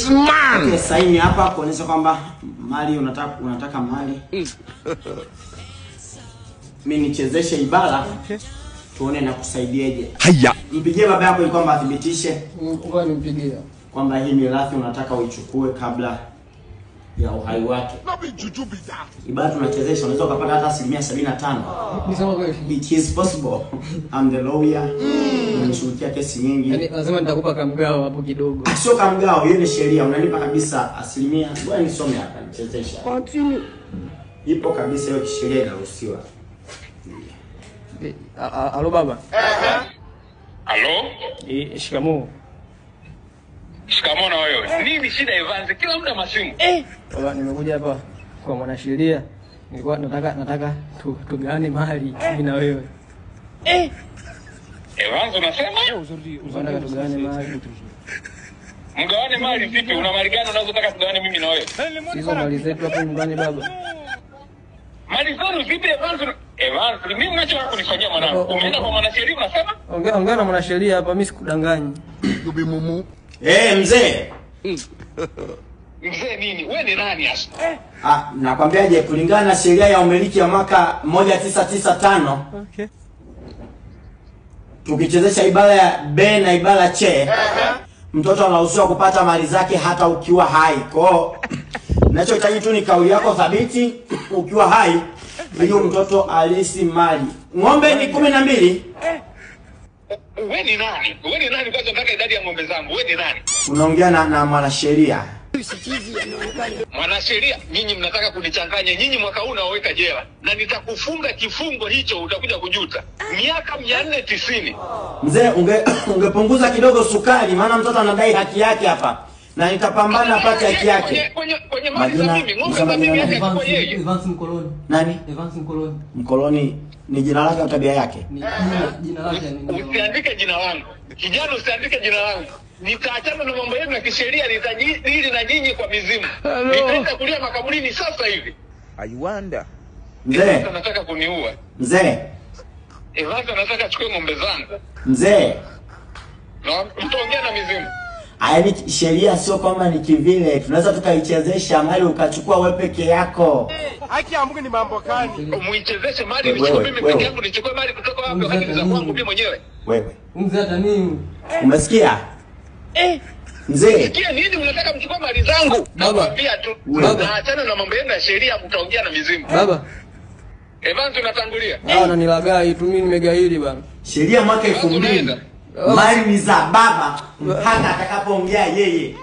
this man. Okay, saini hapa kuonyesha kwamba mali unataka mali. Mimi nichezeshe ibara. Tuone na kusaidieje. Haya. Mpigie baba yako ili kwamba athibitishe. Ngoja nimpigie. Kwamba hii mirathi unataka uichukue kabla ya uhai wake. Ibara tunachezesha unaweza kupata hata 75%. Nisema kweli. It is possible. I'm the lawyer. Nimeshughulikia kesi nyingi. Yaani lazima nitakupa kamgao hapo kidogo. Sio kamgao, hiyo ni sheria. Unanipa kabisa 100%. Ngoja nisome hapa nichezesha. Continue. Ipo kabisa hiyo kisheria inaruhusiwa. Alo baba. Halo? Shikamoo. Shikamoo na wewe. Nini shida Evans? Kila muda masimu. Baba nimekuja hapa kwa mwanasheria. Nilikuwa nataka tugawane mali mimi na wewe. Evans unasema? Nataka tugawane mali. Mgawane mali vipi? Una mali gani unazotaka tugawane mimi na wewe? Hizo mali zetu hapo nyumbani baba. Mali zenu vipi Evans? Evans, mimi unachotaka kunifanyia mwanangu. Umeenda kwa mwanasheria unasema? Ongea na mwanasheria hapa, mimi sikudanganyi. Mumu. Mzee. Mzee nini? Wewe ni nani hasa? Nakwambiaje kulingana na sheria ya umiliki ya mwaka 1995. Okay. Tukichezesha ibara ya B na ibara C, mtoto anaruhusiwa kupata mali zake hata ukiwa hai. Kwa ninachohitaji tu ni kauli yako thabiti ukiwa hai ili mtoto alisi mali. Ng'ombe ni 12. Wewe ni nani? Wewe ni nani kwanza unataka idadi ya ng'ombe zangu? Wewe ni nani? Unaongea na mwanasheria. Mwanasheria, nyinyi mnataka kunichanganya. Nyinyi mwaka huu naoweka jela na nitakufunga kifungo hicho utakuja kujuta. Miaka 490. Mzee ungepunguza kidogo sukari maana mtoto anadai haki yake hapa. Na nitapambana apate haki yake. Kwenye mali za mimi, ng'ombe za mimi yake kwa yeye. Evans Mkoloni. Nani? Evans Mkoloni. Mkoloni ni jina lake au tabia yake? Ni jina lake ni. Usiandike jina langu. Kijana usiandike jina langu. Nitaachana na mambo yenu ya kisheria, nitajadili na nyinyi kwa mizimu. Nitaenda kulia makaburini sasa hivi. I wonder. Mzee, anataka kuniua. Mzee. Evans anataka achukue ng'ombe zangu. Mzee. Na mtaongea na mizimu. Yaani sheria sio kwamba ni kivile. Tunaweza tukaichezesha mali ukachukua wewe peke yako. Haki ya Mungu ni mambo gani? Muichezeshe mali nichukue mimi peke yangu, nichukue mali kutoka wapi wakati za kwangu mimi mwenyewe. Wewe. Mzee hata nini? Umesikia? Mzee. Sikia nini mnataka mchukue mali zangu? Nakwambia tu. Naachana na mambo yenu ya sheria, mtaongea na mizimu. Baba. Evans unatangulia. Unanilagai tu, mimi nimegaili bana. Sheria mwaka 2000. Mali ni za baba mpaka atakapoongea yeye.